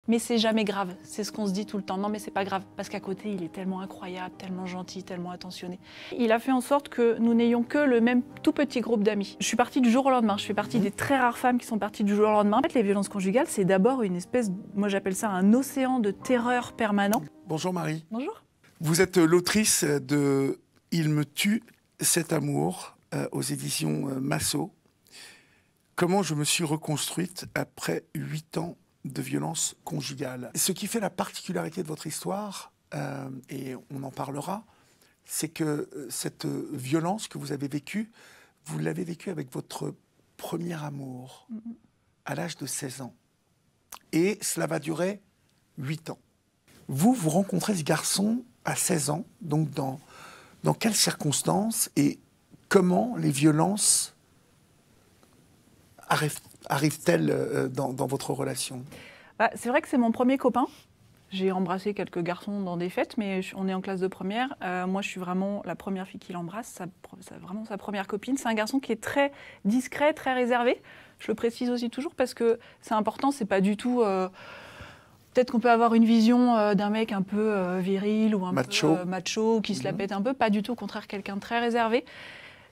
mais c'est jamais grave. C'est ce qu'on se dit tout le temps. Non, mais c'est pas grave, parce qu'à côté, il est tellement incroyable, tellement gentil, tellement attentionné. Il a fait en sorte que nous n'ayons que le même tout petit groupe d'amis. Je suis partie du jour au lendemain. Je fais partie des très rares femmes qui sont parties du jour au lendemain. En fait, les violences conjugales, c'est d'abord une espèce, moi j'appelle ça un océan de terreur permanent. Bonjour Marie. Bonjour. Vous êtes l'autrice de « Il me tue, cet amour » aux éditions Massot. Comment je me suis reconstruite après 8 ans de violence conjugale. Ce qui fait la particularité de votre histoire, et on en parlera, c'est que cette violence que vous avez vécue, vous l'avez vécue avec votre premier amour, à l'âge de 16 ans. Et cela va durer 8 ans. Vous rencontrez ce garçon à 16 ans, donc dans quelles circonstances et comment les violences arrivent-elles dans votre relation? C'est vrai que c'est mon premier copain. J'ai embrassé quelques garçons dans des fêtes, mais on est en classe de première. Moi, je suis vraiment la première fille qu'il embrasse, vraiment sa première copine. C'est un garçon qui est très discret, très réservé. Je le précise aussi toujours parce que c'est important, c'est pas du tout... Peut-être qu'on peut avoir une vision d'un mec un peu viril ou un peu macho, qui se la pète un peu. Pas du tout, au contraire, quelqu'un de très réservé.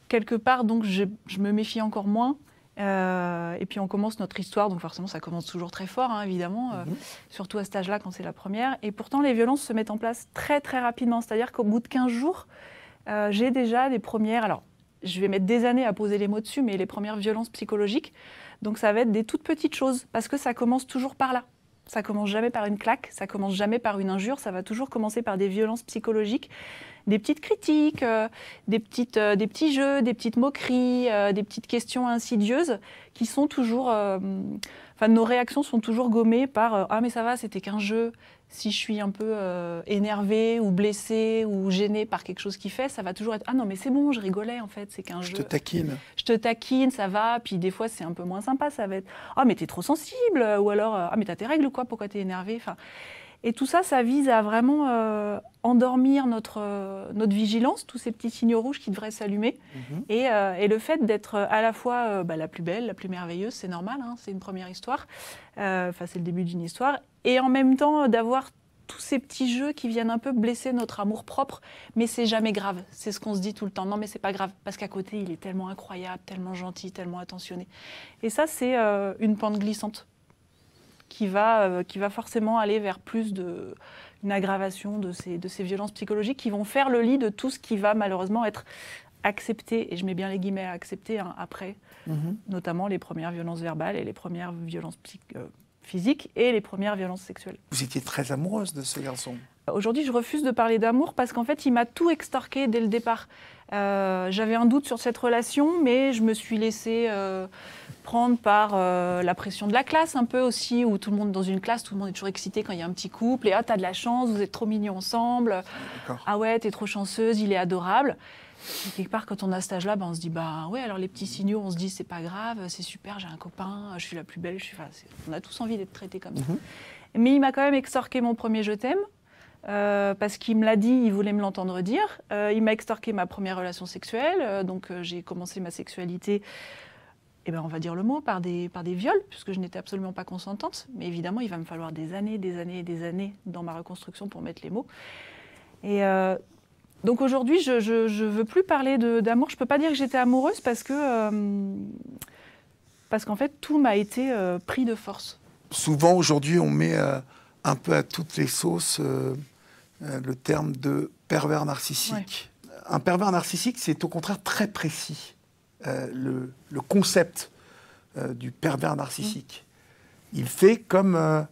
Quelque part, donc, je me méfie encore moins. Et puis on commence notre histoire, donc forcément ça commence toujours très fort, hein, évidemment, surtout à cet âge-là quand c'est la première. Et pourtant les violences se mettent en place très très rapidement, c'est-à-dire qu'au bout de 15 jours, j'ai déjà des premières, alors je vais mettre des années à poser les mots dessus, mais les premières violences psychologiques, donc ça va être des toutes petites choses, parce que ça commence toujours par là. Ça commence jamais par une claque, ça commence jamais par une injure, ça va toujours commencer par des violences psychologiques, des petites critiques, des petits jeux, des petites moqueries, des petites questions insidieuses qui sont toujours... nos réactions sont toujours gommées par ah mais ça va, c'était qu'un jeu. Si je suis un peu énervée ou blessée ou gênée par quelque chose qu'il fait, ça va toujours être ah non mais c'est bon, je rigolais en fait, c'est qu'un jeu. Je te taquine. Je te taquine, ça va. Puis des fois c'est un peu moins sympa, ça va être ah mais t'es trop sensible ou alors ah mais t'as tes règles ou quoi, pourquoi t'es énervée. Enfin, et tout ça, ça vise à vraiment endormir notre vigilance, tous ces petits signaux rouges qui devraient s'allumer. Et le fait d'être à la fois la plus belle, la plus merveilleuse, c'est normal, hein, c'est une première histoire, c'est le début d'une histoire, et en même temps d'avoir tous ces petits jeux qui viennent un peu blesser notre amour-propre, mais c'est jamais grave, c'est ce qu'on se dit tout le temps. Non mais c'est pas grave, parce qu'à côté, il est tellement incroyable, tellement gentil, tellement attentionné. Et ça, c'est une pente glissante qui va forcément aller vers plus une aggravation de ces violences psychologiques qui vont faire le lit de tout ce qui va malheureusement être accepté, et je mets bien les guillemets à accepter après, notamment les premières violences verbales et les premières violences physiques et les premières violences sexuelles. Vous étiez très amoureuse de ce garçon. Aujourd'hui, je refuse de parler d'amour parce qu'en fait, il m'a tout extorqué dès le départ. J'avais un doute sur cette relation, mais je me suis laissée prendre par la pression de la classe un peu aussi, où tout le monde, dans une classe, tout le monde est toujours excité quand il y a un petit couple, et ah, t'as de la chance, vous êtes trop mignons ensemble, ah ouais, t'es trop chanceuse, il est adorable. Et quelque part, quand on a cet âge-là, on se dit, bah ouais, alors les petits signaux, on se dit, c'est pas grave, c'est super, j'ai un copain, je suis la plus belle, on a tous envie d'être traités comme ça. Mais il m'a quand même extorqué mon premier je t'aime, parce qu'il me l'a dit, il voulait me l'entendre dire. Il m'a extorqué ma première relation sexuelle, donc j'ai commencé ma sexualité, on va dire le mot, par des viols, puisque je n'étais absolument pas consentante. Mais évidemment, il va me falloir des années et des années dans ma reconstruction pour mettre les mots. Et donc aujourd'hui, je ne veux plus parler d'amour. Je ne peux pas dire que j'étais amoureuse parce qu'en fait, tout m'a été pris de force. Souvent, aujourd'hui, on met un peu à toutes les sauces le terme de pervers narcissique. Ouais. Un pervers narcissique, c'est au contraire très précis. Le concept du pervers narcissique. Il fait comme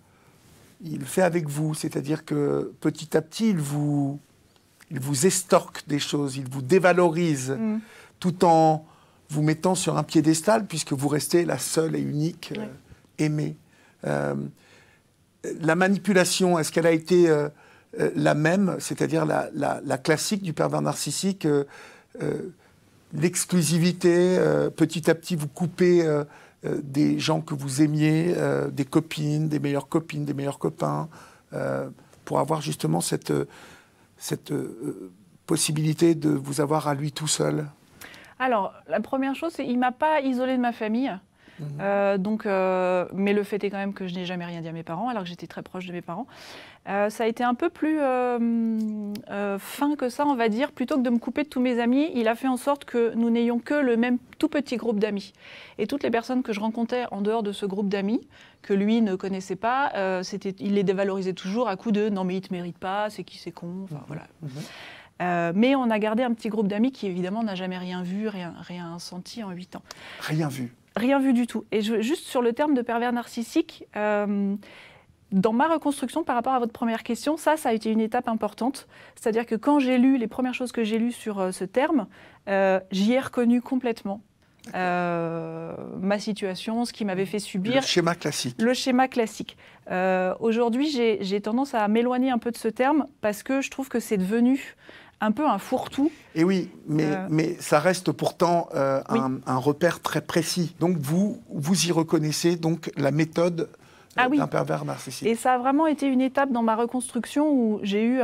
il fait avec vous, c'est-à-dire que petit à petit, il vous estorque des choses, il vous dévalorise, tout en vous mettant sur un piédestal, puisque vous restez la seule et unique aimée. La manipulation, est-ce qu'elle a été la même, c'est-à-dire la classique du pervers narcissique, l'exclusivité, petit à petit vous coupez des gens que vous aimiez, des copines, des meilleures copains, pour avoir justement cette possibilité de vous avoir à lui tout seul? Alors, la première chose, c'est qu'il ne m'a pas isolée de ma famille. Mais le fait est quand même que je n'ai jamais rien dit à mes parents, alors que j'étais très proche de mes parents. Ça a été un peu plus fin que ça, on va dire. Plutôt que de me couper de tous mes amis, il a fait en sorte que nous n'ayons que le même tout petit groupe d'amis. Et toutes les personnes que je rencontrais en dehors de ce groupe d'amis, que lui ne connaissait pas, il les dévalorisait toujours à coup de « non mais il te mérite pas, c'est qui, c'est con ». Enfin, voilà. Mais on a gardé un petit groupe d'amis qui évidemment n'a jamais rien vu, rien senti en 8 ans. Rien vu. Rien vu du tout. Et juste sur le terme de pervers narcissique, dans ma reconstruction par rapport à votre première question, ça a été une étape importante. C'est-à-dire que quand j'ai lu les premières choses que j'ai lues sur ce terme, j'y ai reconnu complètement ma situation, ce qui m'avait fait subir. Le schéma classique. Le schéma classique. Aujourd'hui, j'ai tendance à m'éloigner un peu de ce terme parce que je trouve que c'est devenu un peu un fourre-tout. Et oui, mais ça reste pourtant un repère très précis. Donc vous y reconnaissez donc la méthode d'un pervers narcissique. Et ça a vraiment été une étape dans ma reconstruction où j'ai eu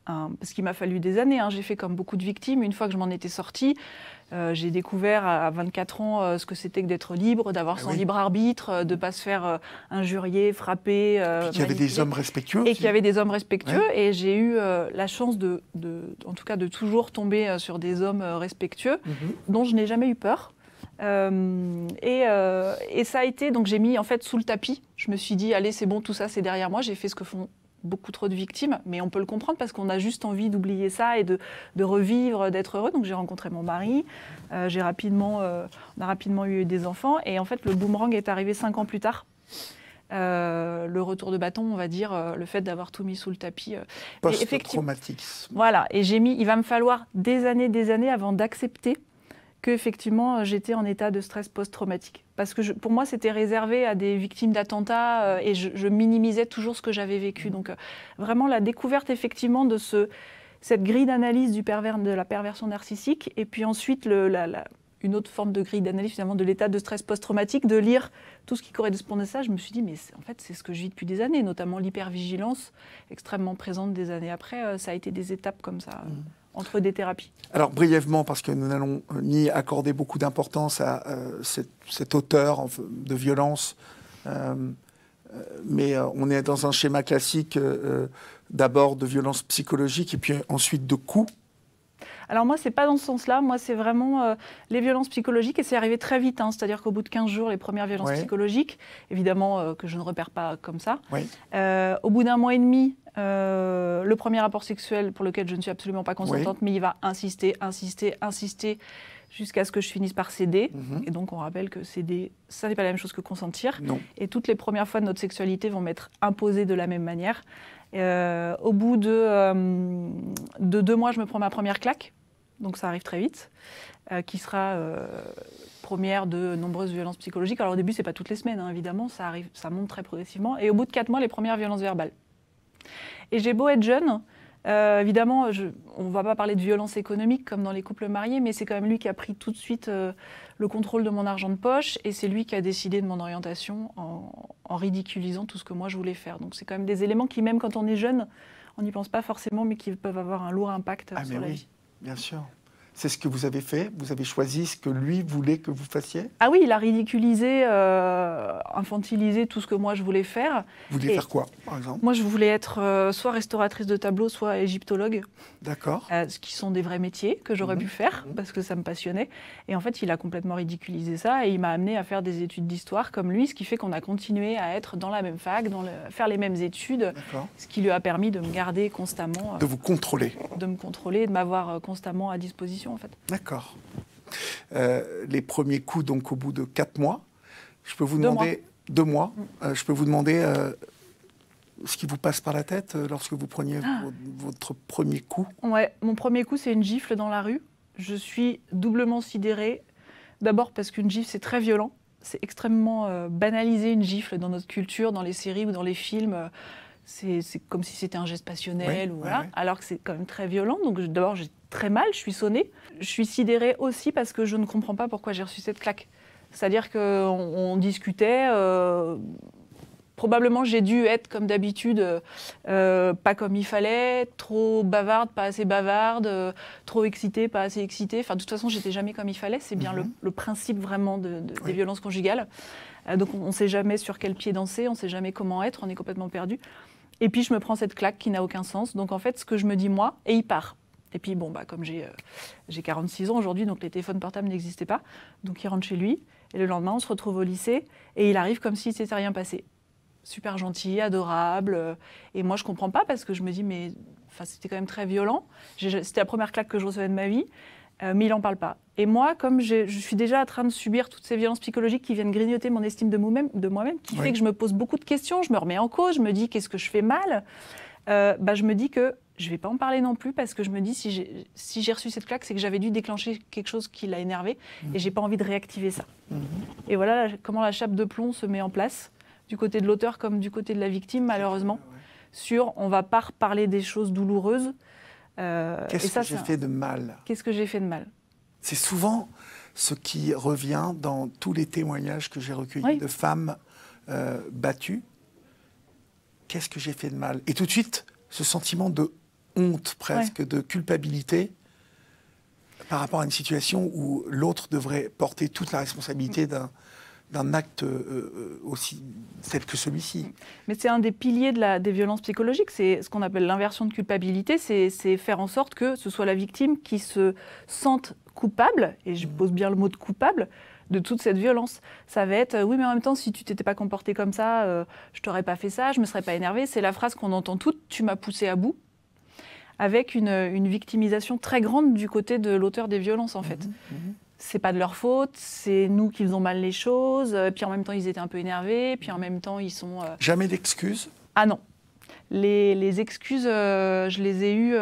parce qu'il m'a fallu des années, hein, j'ai fait comme beaucoup de victimes. Une fois que je m'en étais sortie, j'ai découvert à 24 ans ce que c'était que d'être libre, d'avoir son libre arbitre, de ne pas se faire injurier, frapper. Qu'il y avait des hommes respectueux. Et qu'il y avait des hommes respectueux. Ouais. Et j'ai eu la chance en tout cas, de toujours tomber sur des hommes respectueux, dont je n'ai jamais eu peur. Et ça a été, donc j'ai mis en fait sous le tapis. Je me suis dit, allez, c'est bon, tout ça, c'est derrière moi. J'ai fait ce que font beaucoup trop de victimes, mais on peut le comprendre parce qu'on a juste envie d'oublier ça et de revivre, d'être heureux. Donc j'ai rencontré mon mari, on a rapidement eu des enfants, et en fait le boomerang est arrivé 5 ans plus tard. Le retour de bâton, on va dire, le fait d'avoir tout mis sous le tapis. Post-traumatisme. Voilà, et il va me falloir des années avant d'accepter qu'effectivement j'étais en état de stress post-traumatique. Parce que pour moi, c'était réservé à des victimes d'attentats et je minimisais toujours ce que j'avais vécu. Donc vraiment la découverte effectivement de cette grille d'analyse de la perversion narcissique, et puis ensuite une autre forme de grille d'analyse finalement de l'état de stress post-traumatique, de lire tout ce qui correspondait à ça. Je me suis dit, mais en fait, c'est ce que je vis depuis des années, notamment l'hypervigilance extrêmement présente des années après. Ça a été des étapes comme ça. Entre des thérapies. Alors brièvement, parce que nous n'allons ni accorder beaucoup d'importance à cet auteur de violence, mais on est dans un schéma classique d'abord de violence psychologique et puis ensuite de coups. Alors moi, c'est pas dans ce sens-là. Moi, c'est vraiment les violences psychologiques, et c'est arrivé très vite. Hein. C'est-à-dire qu'au bout de 15 jours, les premières violences psychologiques, évidemment que je ne repère pas comme ça. Au bout d'1 mois et demi, le premier rapport sexuel pour lequel je ne suis absolument pas consentante, mais il va insister jusqu'à ce que je finisse par céder. Et donc on rappelle que céder, ça n'est pas la même chose que consentir. Non. Et toutes les premières fois de notre sexualité vont m'être imposées de la même manière. Au bout de 2 mois, je me prends ma première claque. Donc ça arrive très vite, qui sera première de nombreuses violences psychologiques. Alors au début, c'est pas toutes les semaines, hein, évidemment, ça monte très progressivement. Et au bout de 4 mois, les premières violences verbales. Et j'ai beau être jeune, évidemment, on ne va pas parler de violence économique comme dans les couples mariés, mais c'est quand même lui qui a pris tout de suite le contrôle de mon argent de poche, et c'est lui qui a décidé de mon orientation en ridiculisant tout ce que moi je voulais faire. Donc c'est quand même des éléments qui, même quand on est jeune, on n'y pense pas forcément, mais qui peuvent avoir un lourd impact sur la vie. Bien sûr. C'est ce que vous avez fait? Vous avez choisi ce que lui voulait que vous fassiez? Ah oui, il a ridiculisé, infantilisé tout ce que moi je voulais faire. Vous vouliez faire quoi, par exemple? Moi, je voulais être soit restauratrice de tableaux, soit égyptologue. D'accord. Ce qui sont des vrais métiers que j'aurais pu faire, parce que ça me passionnait. Et en fait, il a complètement ridiculisé ça, et il m'a amené à faire des études d'histoire comme lui, ce qui fait qu'on a continué à être dans la même fac, faire les mêmes études, ce qui lui a permis de me garder constamment... de vous contrôler. De me contrôler, de m'avoir constamment à disposition. En fait. D'accord. Les premiers coups, donc au bout de 4 mois, je peux vous demander... 2 mois. Je peux vous demander ce qui vous passe par la tête lorsque vous preniez votre premier coup? Ouais, mon premier coup, c'est une gifle dans la rue. Je suis doublement sidérée. D'abord parce qu'une gifle, c'est très violent. C'est extrêmement banalisé, une gifle, dans notre culture, dans les séries ou dans les films. C'est comme si c'était un geste passionnel, alors que c'est quand même très violent. Donc d'abord, j'ai très mal, je suis sonnée. Je suis sidérée aussi parce que je ne comprends pas pourquoi j'ai reçu cette claque. C'est-à-dire qu'on discutait, probablement j'ai dû être comme d'habitude, pas comme il fallait, trop bavarde, pas assez bavarde, trop excitée, pas assez excitée. Enfin, de toute façon, j'étais jamais comme il fallait. C'est bien le principe vraiment des violences conjugales. Donc on ne sait jamais sur quel pied danser, on ne sait jamais comment être, on est complètement perdu. Et puis je me prends cette claque qui n'a aucun sens. Donc en fait, ce que je me dis moi, et il part. Et puis bon, comme j'ai 46 ans aujourd'hui, donc les téléphones portables n'existaient pas. Donc il rentre chez lui, et le lendemain, on se retrouve au lycée, et il arrive comme s'il ne s'était rien passé. Super gentil, adorable. Et moi, je ne comprends pas parce que je me dis, mais c'était quand même très violent. C'était la première claque que je recevais de ma vie, mais il n'en parle pas. Et moi, comme je suis déjà en train de subir toutes ces violences psychologiques qui viennent grignoter mon estime de moi-même, qui fait que je me pose beaucoup de questions, je me remets en cause, je me dis, qu'est-ce que je fais mal ? Je me dis que je ne vais pas en parler non plus parce que je me dis, si j'ai reçu cette claque, c'est que j'avais dû déclencher quelque chose qui l'a énervé et je n'ai pas envie de réactiver ça. Et voilà comment la chape de plomb se met en place, du côté de l'auteur comme du côté de la victime, malheureusement, sur on ne va pas reparler des choses douloureuses. Qu'est-ce que j'ai fait de mal ? Qu'est-ce que j'ai fait de mal ? C'est souvent ce qui revient dans tous les témoignages que j'ai recueillis de femmes battues. Qu'est-ce que j'ai fait de mal ? Et tout de suite, ce sentiment de honte presque, de culpabilité par rapport à une situation où l'autre devrait porter toute la responsabilité d'un acte aussi tel que celui-ci. Mais c'est un des piliers des violences psychologiques, c'est ce qu'on appelle l'inversion de culpabilité, c'est faire en sorte que ce soit la victime qui se sente coupable, et je pose bien le mot de coupable, de toute cette violence. Ça va être, oui mais en même temps si tu t'étais pas comporté comme ça, je t'aurais pas fait ça, je me serais pas énervée. C'est la phrase qu'on entend toute, tu m'as poussé à bout, avec une victimisation très grande du côté de l'auteur des violences en fait. C'est pas de leur faute, c'est nous qui faisons mal les choses, puis en même temps ils étaient un peu énervés, puis en même temps ils sont... Jamais d'excuses ? Ah non. Les excuses, je les ai eues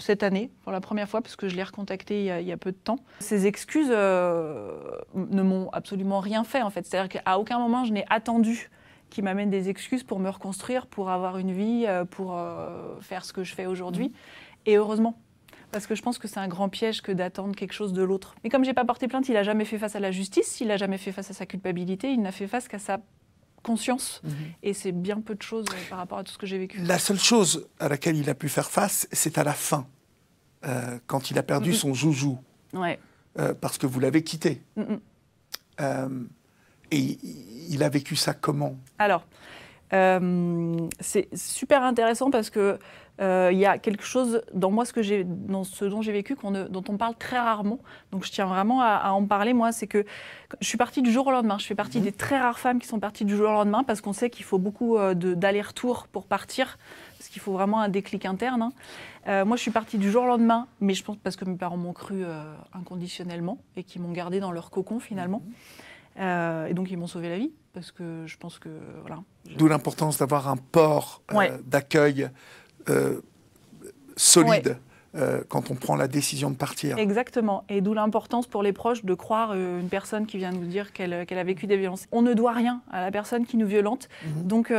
cette année, pour la première fois, parce que je l'ai recontacté il y a peu de temps. Ces excuses ne m'ont absolument rien fait, en fait. C'est-à-dire qu'à aucun moment, je n'ai attendu qu'il m'amène des excuses pour me reconstruire, pour avoir une vie, pour faire ce que je fais aujourd'hui. Et heureusement. Parce que je pense que c'est un grand piège que d'attendre quelque chose de l'autre. Mais comme je n'ai pas porté plainte, il n'a jamais fait face à la justice, il n'a jamais fait face à sa culpabilité, il n'a fait face qu'à sa conscience. Et c'est bien peu de choses par rapport à tout ce que j'ai vécu. La seule chose à laquelle il a pu faire face, c'est à la fin, quand il a perdu son joujou. Ouais. Parce que vous l'avez quitté. Et il a vécu ça comment ? Alors, c'est super intéressant parce que il y a quelque chose dans moi, dans ce dont j'ai vécu, dont on parle très rarement. Donc je tiens vraiment à en parler, moi. C'est que je suis partie du jour au lendemain. Je fais partie des très rares femmes qui sont parties du jour au lendemain parce qu'on sait qu'il faut beaucoup d'allers-retours pour partir, parce qu'il faut vraiment un déclic interne. Moi, je suis partie du jour au lendemain, mais je pense parce que mes parents m'ont cru inconditionnellement et qu'ils m'ont gardée dans leur cocon, finalement. Et donc, ils m'ont sauvé la vie, parce que je pense que... voilà. D'où l'importance d'avoir un port d'accueil solide quand on prend la décision de partir. Exactement. Et d'où l'importance pour les proches de croire une personne qui vient nous dire qu'elle a vécu des violences. On ne doit rien à la personne qui nous violente. Donc,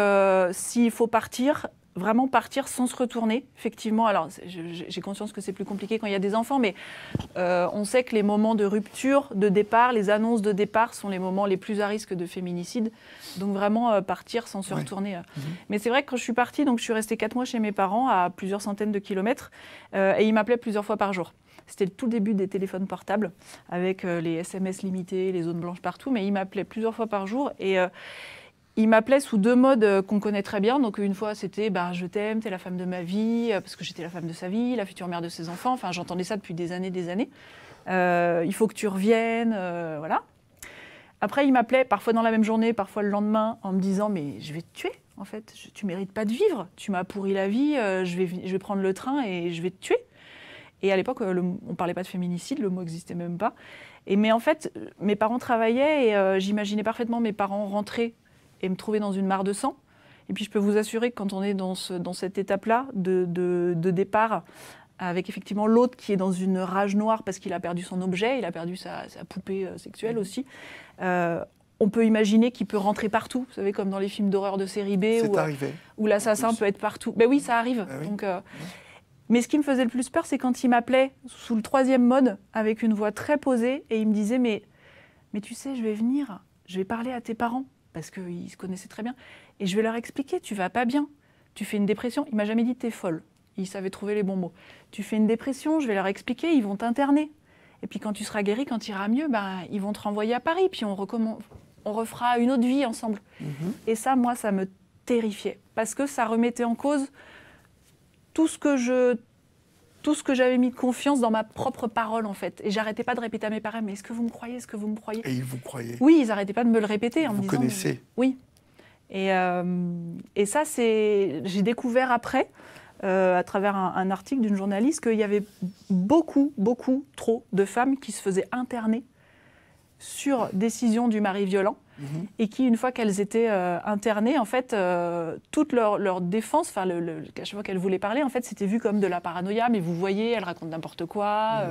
s'il faut partir... Vraiment partir sans se retourner, effectivement. Alors, j'ai conscience que c'est plus compliqué quand il y a des enfants, mais on sait que les moments de rupture, de départ, les annonces de départ sont les moments les plus à risque de féminicide. Donc vraiment partir sans se retourner. Mais c'est vrai que quand je suis partie, donc je suis restée 4 mois chez mes parents à plusieurs centaines de kilomètres, et ils m'appelaient plusieurs fois par jour. C'était le tout début des téléphones portables, avec les SMS limités, les zones blanches partout, mais ils m'appelaient plusieurs fois par jour, et... il m'appelait sous 2 modes qu'on connaît très bien. Donc une fois, c'était je t'aime, t'es la femme de ma vie, parce que j'étais la femme de sa vie, la future mère de ses enfants. Enfin, j'entendais ça depuis des années, des années. Il faut que tu reviennes, voilà. Après, il m'appelait parfois dans la même journée, parfois le lendemain, en me disant mais je vais te tuer, en fait. Tu mérites pas de vivre. Tu m'as pourri la vie. Je vais prendre le train et je vais te tuer. Et à l'époque, on parlait pas de féminicide, le mot n'existait même pas. Mais en fait, mes parents travaillaient et j'imaginais parfaitement mes parents rentrer et me trouver dans une mare de sang. Et puis je peux vous assurer que quand on est dans cette étape-là de départ, avec effectivement l'autre qui est dans une rage noire parce qu'il a perdu son objet, il a perdu sa poupée sexuelle aussi, on peut imaginer qu'il peut rentrer partout, vous savez, comme dans les films d'horreur de série B, où l'assassin peut être partout. Ben oui, ça arrive. Ah oui. Donc, mais ce qui me faisait le plus peur, c'est quand il m'appelait sous le 3e mode, avec une voix très posée, et il me disait mais tu sais, je vais venir, je vais parler à tes parents. parce qu'ils se connaissaient très bien. Et je vais leur expliquer, tu vas pas bien, tu fais une dépression. Il m'a jamais dit t'es folle. Il savait trouver les bons mots. Tu fais une dépression, je vais leur expliquer, ils vont t'interner. Et puis quand tu seras guéri, quand tu iras mieux, ils vont te renvoyer à Paris, puis on refera une autre vie ensemble. Et ça, moi, ça me terrifiait, parce que ça remettait en cause tout ce que j'avais mis de confiance dans ma propre parole, en fait. Et j'arrêtais pas de répéter à mes parents, mais est-ce que vous me croyez, est-ce que vous me croyez? Et ils vous croyaient? Oui, ils n'arrêtaient pas de me le répéter en me Vous disant... connaissez? Oui. Et ça, j'ai découvert après, à travers un article d'une journaliste, qu'il y avait beaucoup trop de femmes qui se faisaient interner sur décision du mari violent, et qui, une fois qu'elles étaient internées, en fait, toute leur défense, enfin, à chaque fois qu'elles voulaient parler, en fait, c'était vu comme de la paranoïa, mais vous voyez, elles racontent n'importe quoi.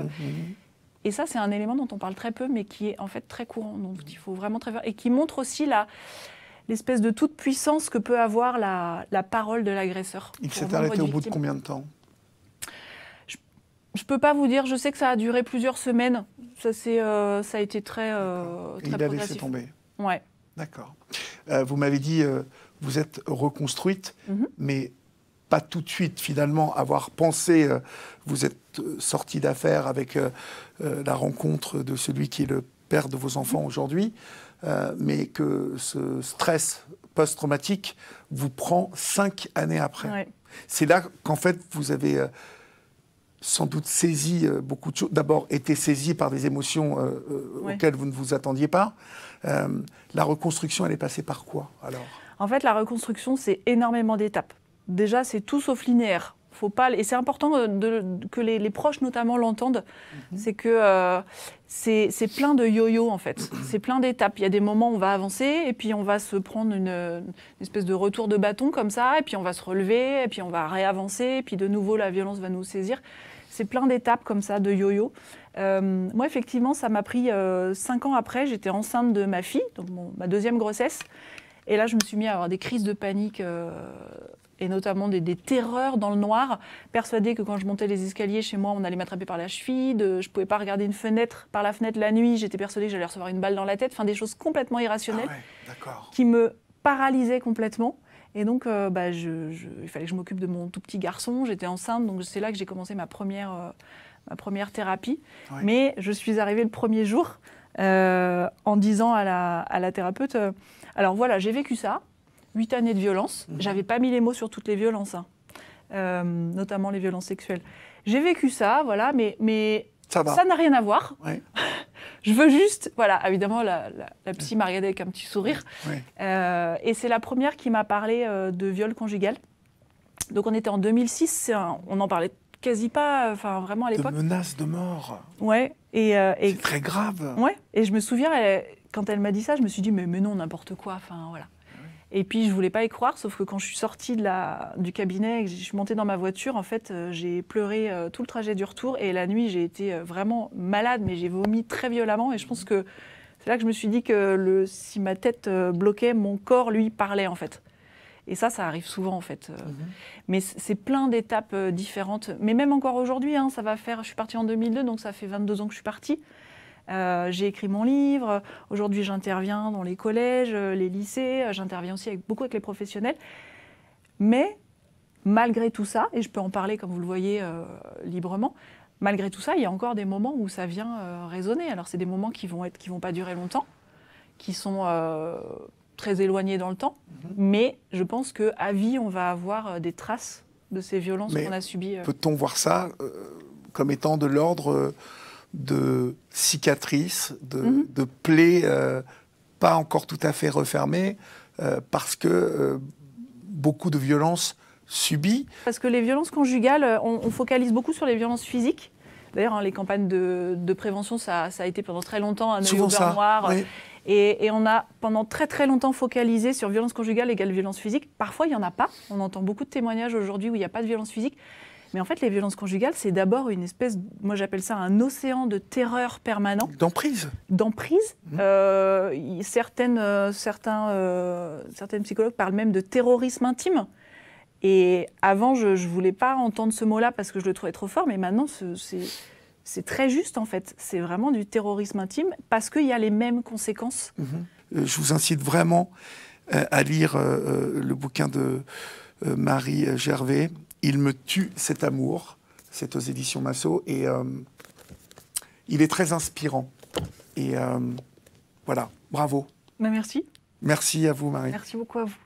Et ça, c'est un élément dont on parle très peu, mais qui est en fait très courant, donc il faut vraiment très faire, et qui montre aussi l'espèce de toute puissance que peut avoir la parole de l'agresseur. Il s'est arrêté au bout de combien de temps? Je ne peux pas vous dire, je sais que ça a duré plusieurs semaines. Ça a été très et il a laissé tomber. Ouais. D'accord. Vous m'avez dit, vous êtes reconstruite, mais pas tout de suite, finalement, avoir pensé, vous êtes sortie d'affaires avec la rencontre de celui qui est le père de vos enfants aujourd'hui, mais que ce stress post-traumatique vous prend 5 années après. Ouais. C'est là qu'en fait, vous avez sans doute saisi beaucoup de choses. D'abord, été saisi par des émotions auxquelles vous ne vous attendiez pas. La reconstruction, elle est passée par quoi, alors? En fait, la reconstruction, c'est énormément d'étapes. Déjà, c'est tout sauf linéaire. Faut pas, et c'est important que les proches, notamment, l'entendent. C'est que c'est plein de yo-yo, en fait. C'est plein d'étapes. Il y a des moments où on va avancer, et puis on va se prendre une espèce de retour de bâton, comme ça, et puis on va se relever, et puis on va réavancer, et puis de nouveau, la violence va nous saisir. C'est plein d'étapes comme ça, de yo-yo. Moi, effectivement, ça m'a pris 5 ans après. J'étais enceinte de ma fille, donc ma deuxième grossesse. Et là, je me suis mis à avoir des crises de panique, et notamment des terreurs dans le noir, persuadée que quand je montais les escaliers chez moi, on allait m'attraper par la cheville, je ne pouvais pas regarder par la fenêtre la nuit, j'étais persuadée que j'allais recevoir une balle dans la tête, enfin des choses complètement irrationnelles qui me paralysaient complètement. Et donc, il fallait que je m'occupe de mon tout petit garçon, j'étais enceinte, donc c'est là que j'ai commencé ma première thérapie. Ouais. Mais je suis arrivée le premier jour en disant à la thérapeute, alors voilà, j'ai vécu ça, 8 années de violence. J'avais pas mis les mots sur toutes les violences, notamment les violences sexuelles. J'ai vécu ça, voilà, mais ça n'a rien à voir. Ouais. Je veux juste, voilà, évidemment, la psy m'a regardée avec un petit sourire. Ouais. Et c'est la première qui m'a parlé de viol conjugal. Donc on était en 2006, on n'en parlait quasi pas, enfin vraiment à l'époque. De menaces de mort. Ouais. C'est très grave. Ouais. Et je me souviens, quand elle m'a dit ça, je me suis dit, mais non, n'importe quoi, enfin voilà. Et puis, je ne voulais pas y croire, sauf que quand je suis sortie du cabinet et que je suis montée dans ma voiture, en fait, j'ai pleuré tout le trajet du retour. Et la nuit, j'ai été vraiment malade, mais j'ai vomi très violemment. Et je pense que c'est là que je me suis dit que si ma tête bloquait, mon corps, lui, parlait, en fait. Et ça arrive souvent, en fait. Mais c'est plein d'étapes différentes. Mais même encore aujourd'hui, ça va faire... Je suis partie en 2002, donc ça fait 22 ans que je suis partie. J'ai écrit mon livre, aujourd'hui j'interviens dans les collèges, les lycées, j'interviens aussi beaucoup avec les professionnels. Mais malgré tout ça, et je peux en parler comme vous le voyez librement, malgré tout ça, il y a encore des moments où ça vient résonner. Alors c'est des moments qui vont pas durer longtemps, qui sont très éloignés dans le temps, mais je pense qu'à vie on va avoir des traces de ces violences qu'on a subies. Peut-on voir ça comme étant de l'ordre de cicatrices, de plaies pas encore tout à fait refermées, parce que beaucoup de violences subies. Parce que les violences conjugales, on focalise beaucoup sur les violences physiques. D'ailleurs, les campagnes de prévention, ça a été pendant très longtemps un œil au beurre noir. Oui. Et on a pendant très très longtemps focalisé sur violence conjugale égale violence physique. Parfois, il n'y en a pas. On entend beaucoup de témoignages aujourd'hui où il n'y a pas de violence physique. Mais en fait, les violences conjugales, c'est d'abord une espèce, moi j'appelle ça un océan de terreur permanent. D'emprise. D'emprise. Certaines psychologues parlent même de terrorisme intime. Et avant, je ne voulais pas entendre ce mot-là parce que je le trouvais trop fort, mais maintenant, c'est très juste en fait. C'est vraiment du terrorisme intime parce qu'il y a les mêmes conséquences je vous incite vraiment à lire le bouquin de Marie Gervais, « Il me tue cet amour ». C'est aux éditions Massot et il est très inspirant. Et voilà, bravo. Merci. Merci à vous, Marie. Merci beaucoup à vous.